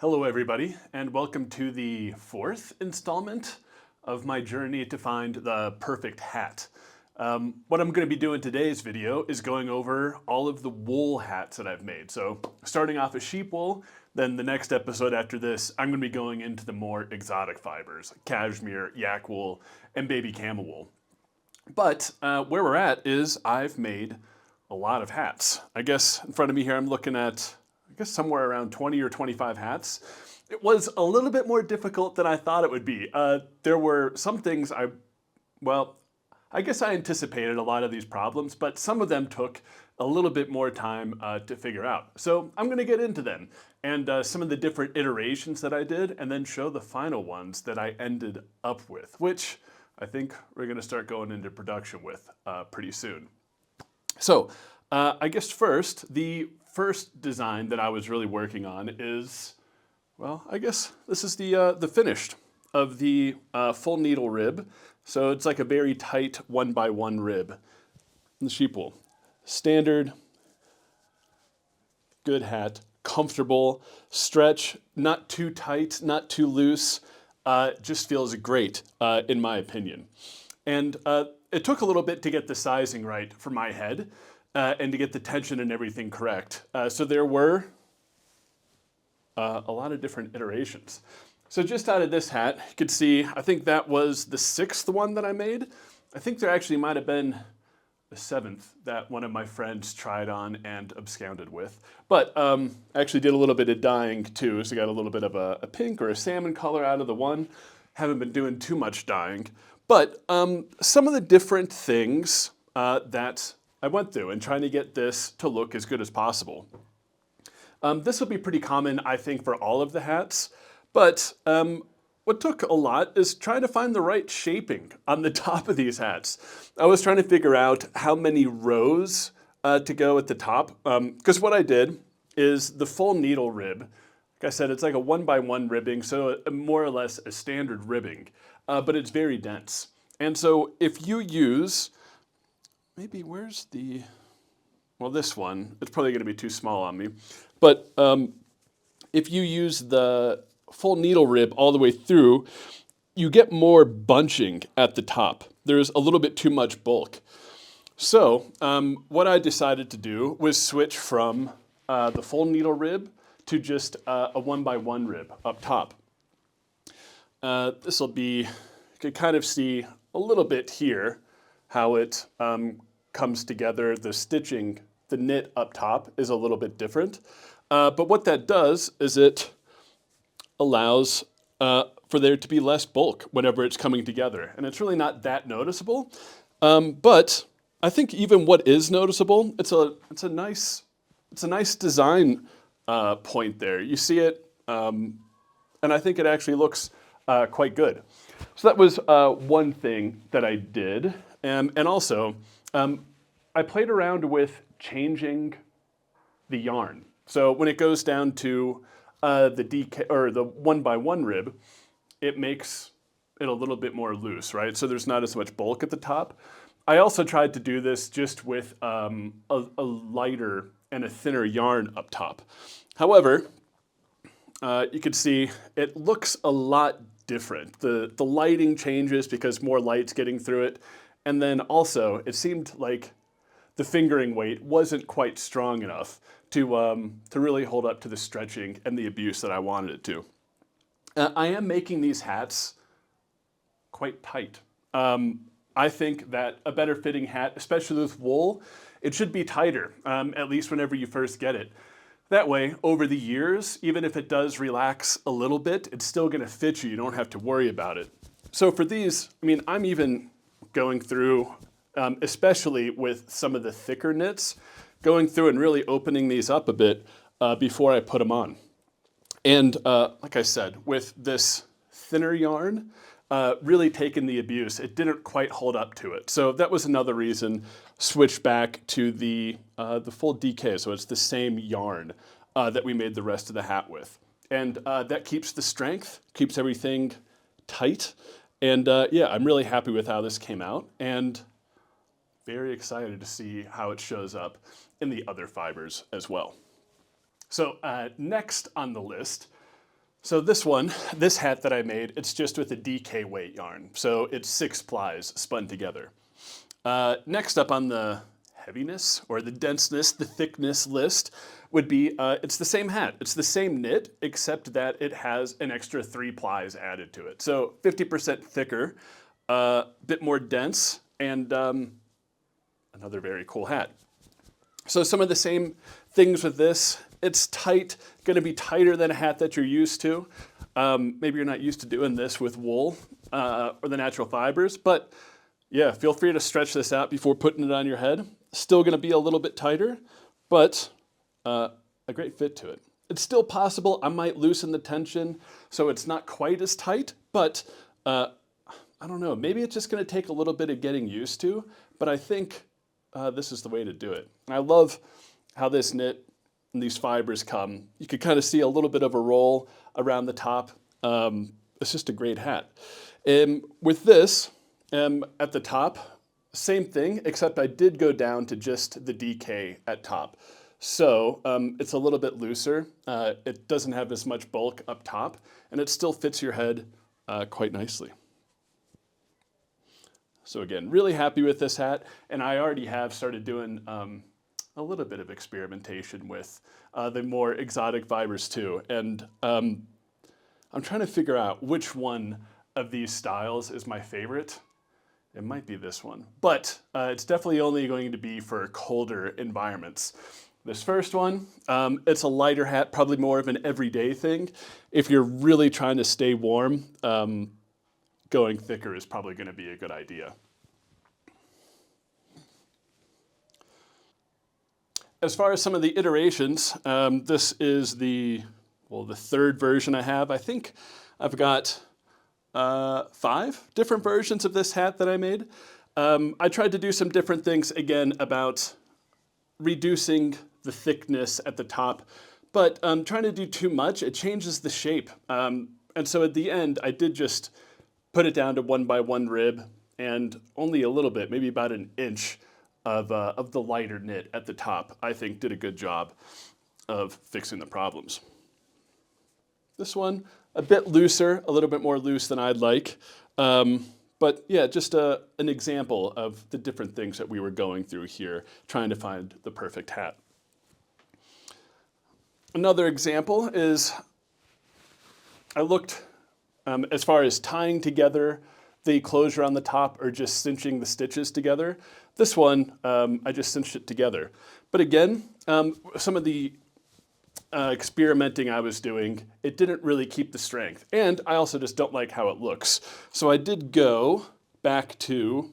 Hello everybody, and welcome to the fourth installment of my journey to find the perfect hat. What I'm going to be doing today's video is going over all of the wool hats that I've made. So starting off with sheep wool, then the next episode after this, I'm going to be going into the more exotic fibers, like cashmere, yak wool, and baby camel wool. But where we're at is I've made a lot of hats. I guess in front of me here I'm looking at somewhere around 20 or 25 hats. It was a little bit more difficult than I thought it would be. There were some things I guess I anticipated a lot of these problems, but some of them took a little bit more time to figure out. So I'm gonna get into them and some of the different iterations that I did, and then show the final ones that I ended up with, which I think we're gonna start going into production with pretty soon. So I guess the first design that I was really working on is, well, I guess this is the finished of the full needle rib. So it's like a very tight 1x1 rib in the sheep wool. Standard, good hat, comfortable, stretch, not too tight, not too loose, just feels great in my opinion. And it took a little bit to get the sizing right for my head. And to get the tension and everything correct. So there were a lot of different iterations. So just out of this hat, you could see, I think that was the 6th one that I made. I think there actually might have been the 7th that one of my friends tried on and absconded with. But I actually did a little bit of dyeing too, so got a little bit of a pink or a salmon color out of the one. Haven't been doing too much dyeing. But some of the different things that I went through and trying to get this to look as good as possible. This will be pretty common, I think, for all of the hats, but what took a lot is trying to find the right shaping on the top of these hats. I was trying to figure out how many rows to go at the top, because what I did is the full needle rib. Like I said, it's like a 1x1 ribbing, so more or less a standard ribbing, but it's very dense. And so if you use, maybe where's the, well, this one, it's probably gonna be too small on me. But if you use the full needle rib all the way through, you get more bunching at the top. There's a little bit too much bulk. So what I decided to do was switch from the full needle rib to just a 1x1 rib up top. This will be, you can kind of see a little bit here how it comes together. The stitching, the knit up top is a little bit different. But what that does is it allows for there to be less bulk whenever it's coming together. And it's really not that noticeable. But I think even what is noticeable, it's a nice design point there. You see it, and I think it actually looks quite good. So that was one thing that I did. And also, I played around with changing the yarn. So when it goes down to the DK or the 1x1 rib, it makes it a little bit more loose, right? So there's not as much bulk at the top. I also tried to do this just with a lighter and a thinner yarn up top. However, you can see it looks a lot different. The lighting changes because more light's getting through it. And then also, it seemed like the fingering weight wasn't quite strong enough to really hold up to the stretching and the abuse that I wanted it to. I am making these hats quite tight. I think that a better fitting hat, especially with wool, it should be tighter, at least whenever you first get it. That way, over the years, even if it does relax a little bit, it's still gonna fit you. You don't have to worry about it. So for these, I mean, I'm even going through, especially with some of the thicker knits, going through and really opening these up a bit before I put them on. And like I said, with this thinner yarn, really taking the abuse, it didn't quite hold up to it. So that was another reason, switch back to the full DK, so it's the same yarn that we made the rest of the hat with. And that keeps the strength, keeps everything tight. And yeah, I'm really happy with how this came out, and very excited to see how it shows up in the other fibers as well. So next on the list So this hat that I made, it's just with a DK weight yarn. So it's 6 plies spun together. Next up on the heaviness or the denseness, the thickness list would be, it's the same hat. It's the same knit, except that it has an extra 3 plies added to it. So 50% thicker, a bit more dense, and another very cool hat. So some of the same things with this. It's tight, going to be tighter than a hat that you're used to. Maybe you're not used to doing this with wool or the natural fibers, but yeah, feel free to stretch this out before putting it on your head. Still going to be a little bit tighter, but a great fit to it. It's still possible I might loosen the tension so it's not quite as tight, but I don't know, maybe it's just going to take a little bit of getting used to, but I think this is the way to do it. And I love how this knit and these fibers come. You could kind of see a little bit of a roll around the top. It's just a great hat. With this, at the top, same thing, except I did go down to just the DK at top. So it's a little bit looser. It doesn't have as much bulk up top, and it still fits your head quite nicely. So again, really happy with this hat, and I already have started doing a little bit of experimentation with the more exotic fibers too. And I'm trying to figure out which one of these styles is my favorite. It might be this one, but it's definitely only going to be for colder environments. This first one, it's a lighter hat, probably more of an everyday thing. If you're really trying to stay warm, going thicker is probably going to be a good idea. As far as some of the iterations, this is the third version I have. I think I've got 5 different versions of this hat that I made. I tried to do some different things, again, about reducing the thickness at the top, but trying to do too much, it changes the shape. And so at the end, I did just put it down to 1 by 1 rib and only a little bit, maybe about an inch of the lighter knit at the top, I think did a good job of fixing the problems. This one, a bit looser, a little bit more loose than I'd like. But yeah, just an example of the different things that we were going through here, trying to find the perfect hat. Another example is I looked as far as tying together the closure on the top or just cinching the stitches together. This one, I just cinched it together. But again, some of the experimenting I was doing, it didn't really keep the strength. And I also just don't like how it looks. So I did go back to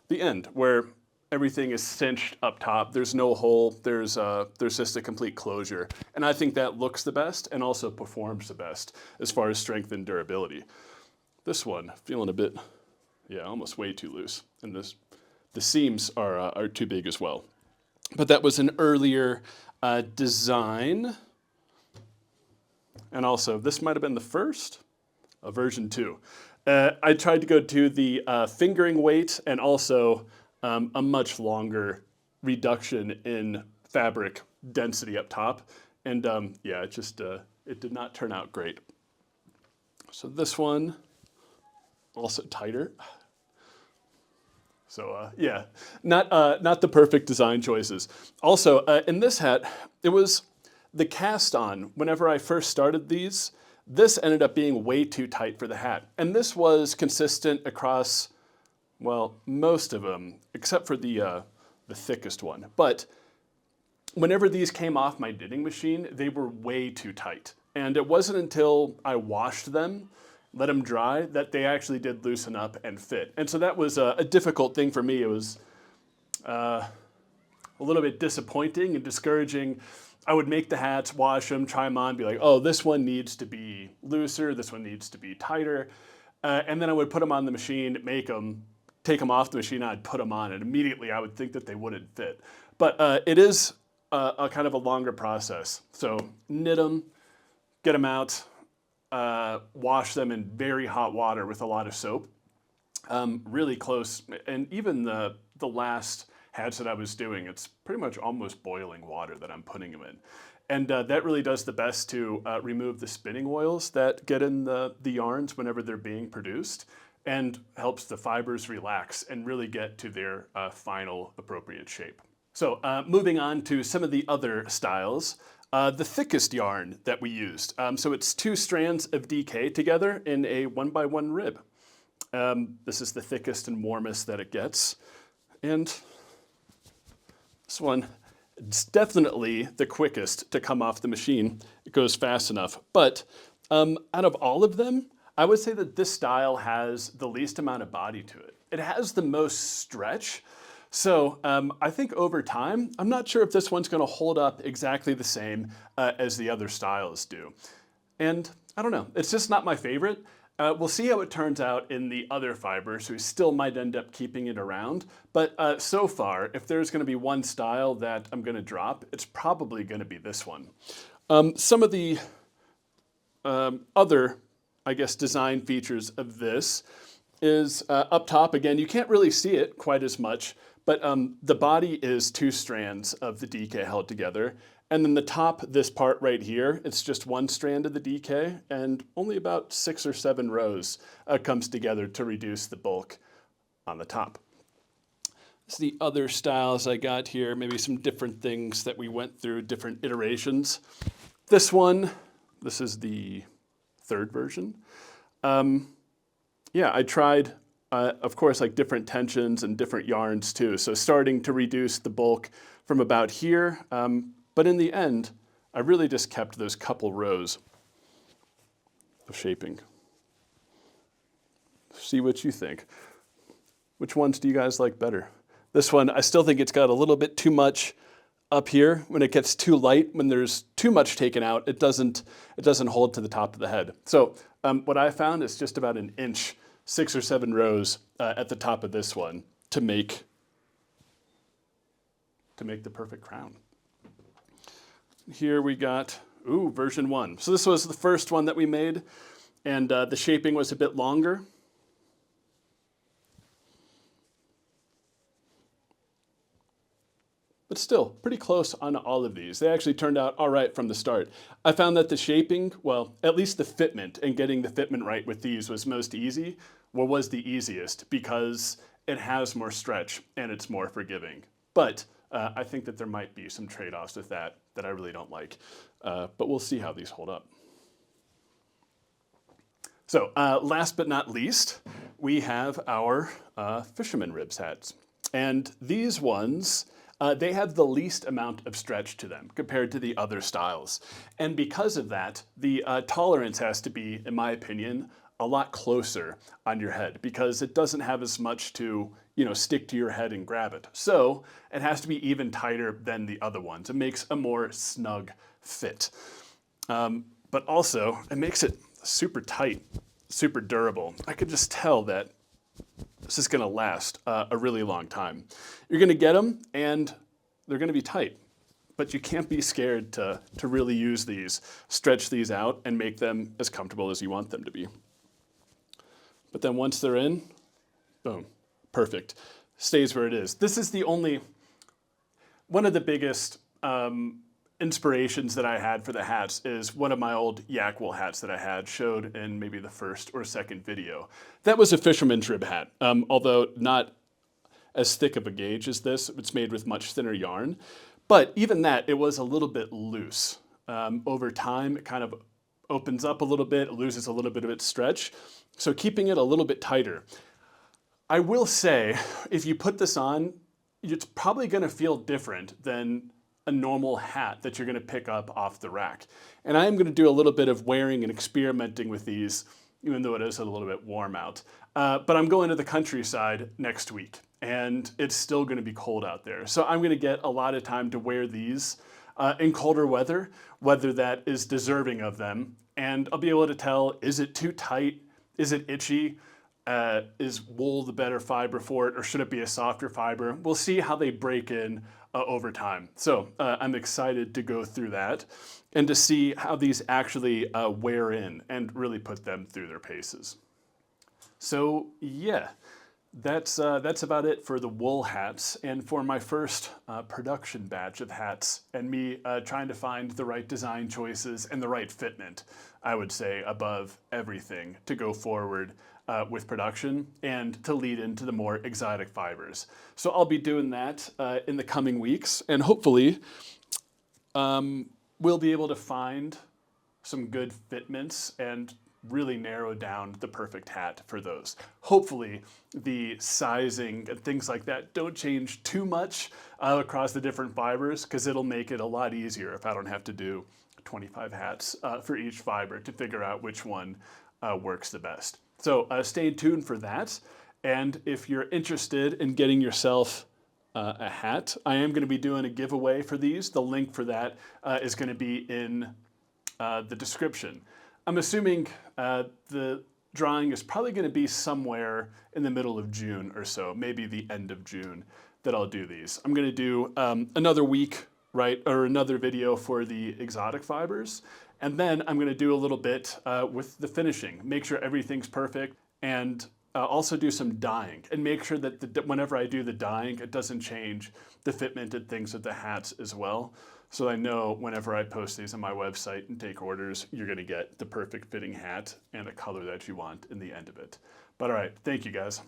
the end where everything is cinched up top. There's no hole, there's just a complete closure. And I think that looks the best and also performs the best as far as strength and durability. This one, feeling a bit, yeah, almost way too loose. And the seams are too big as well. But that was an earlier design. And also, this might have been the first, version 2. I tried to go to the fingering weight and also a much longer reduction in fabric density up top. And yeah, it did not turn out great. So this one, also tighter. So yeah, not the perfect design choices. Also, in this hat, it was the cast on. Whenever I first started these, this ended up being way too tight for the hat. And this was consistent across, well, most of them, except for the thickest one. But whenever these came off my knitting machine, they were way too tight. And it wasn't until I washed them, let them dry, that they actually did loosen up and fit. And so that was a difficult thing for me. It was a little bit disappointing and discouraging. I would make the hats, wash them, try them on, be like, oh, this one needs to be looser, this one needs to be tighter. And then I would put them on the machine, make them, take them off the machine, and I'd put them on, and immediately I would think that they wouldn't fit. But it is a kind of a longer process. So knit them, get them out, wash them in very hot water with a lot of soap, really close. And even the last hats that I was doing, it's pretty much almost boiling water that I'm putting them in. And that really does the best to remove the spinning oils that get in the yarns whenever they're being produced, and helps the fibers relax and really get to their final appropriate shape. So moving on to some of the other styles, the thickest yarn that we used. So it's 2 strands of DK together in a 1x1 rib. This is the thickest and warmest that it gets. And this one, it's definitely the quickest to come off the machine. It goes fast enough. But out of all of them, I would say that this style has the least amount of body to it. It has the most stretch. So I think over time, I'm not sure if this one's going to hold up exactly the same as the other styles do. And I don't know, it's just not my favorite. We'll see how it turns out in the other fibers. We still might end up keeping it around. But so far, if there's going to be one style that I'm going to drop, it's probably going to be this one. Some of the other, I guess, design features of this is up top. Again, you can't really see it quite as much, but the body is 2 strands of the DK held together. And then the top, this part right here, it's just 1 strand of the DK, and only about 6 or 7 rows comes together to reduce the bulk on the top. This is the other styles I got here, maybe some different things that we went through, different iterations. This one, this is the 3rd version. Yeah, I tried, of course, like different tensions and different yarns too. So starting to reduce the bulk from about here. But in the end, I really just kept those couple rows of shaping. See what you think. Which ones do you guys like better? This one, I still think it's got a little bit too much up here. When it gets too light, when there's too much taken out, it doesn't hold to the top of the head. So what I found is just about an inch, 6 or 7 rows at the top of this one to make the perfect crown. Here we got, version 1. So this was the first one that we made, and the shaping was a bit longer. But still, pretty close on all of these. They actually turned out all right from the start. I found that the shaping, well, at least the fitment, and getting the fitment right with these was was the easiest, because it has more stretch and it's more forgiving. But I think that there might be some trade-offs with that I really don't like. But we'll see how these hold up. So last but not least, we have our fisherman ribs hats. And these ones, they have the least amount of stretch to them compared to the other styles. And because of that, the tolerance has to be, in my opinion, a lot closer on your head, because it doesn't have as much to, stick to your head and grab it. So it has to be even tighter than the other ones. It makes a more snug fit. But also, it makes it super tight, super durable. I could just tell that this is gonna last a really long time. You're gonna get them and they're gonna be tight, but you can't be scared to really use these, stretch these out and make them as comfortable as you want them to be. But then once they're in, boom, perfect. Stays where it is. This is one of the biggest inspirations that I had for the hats is one of my old yak wool hats that I had, showed in maybe the first or second video. That was a fisherman's rib hat, although not as thick of a gauge as this. It's made with much thinner yarn. But even that, it was a little bit loose. Over time, it kind of opens up a little bit, it loses a little bit of its stretch. So keeping it a little bit tighter. I will say, if you put this on, it's probably gonna feel different than a normal hat that you're gonna pick up off the rack. And I am gonna do a little bit of wearing and experimenting with these, even though it is a little bit warm out. But I'm going to the countryside next week, and it's still gonna be cold out there. So I'm gonna get a lot of time to wear these in colder weather, whether that is deserving of them. And I'll be able to tell, is it too tight? Is it itchy? Is wool the better fiber for it, or should it be a softer fiber? We'll see how they break in over time. So I'm excited to go through that and to see how these actually wear in and really put them through their paces. So yeah, that's about it for the wool hats and for my first production batch of hats and me trying to find the right design choices and the right fitment, I would say, above everything to go forward with production and to lead into the more exotic fibers. So I'll be doing that in the coming weeks, and hopefully we'll be able to find some good fitments and really narrow down the perfect hat for those. Hopefully the sizing and things like that don't change too much across the different fibers, because it'll make it a lot easier if I don't have to do 25 hats for each fiber to figure out which one works the best. So stay tuned for that. And if you're interested in getting yourself a hat, I am going to be doing a giveaway for these. The link for that is going to be in the description. I'm assuming the drawing is probably going to be somewhere in the middle of June or so, maybe the end of June, that I'll do these. I'm going to do another week, right, or another video for the exotic fibers, and then I'm going to do a little bit with the finishing, make sure everything's perfect, and also do some dyeing, and make sure that whenever I do the dyeing, it doesn't change the fitment and things of the hats as well. So I know whenever I post these on my website and take orders, you're going to get the perfect fitting hat and the color that you want in the end of it. But all right, thank you guys.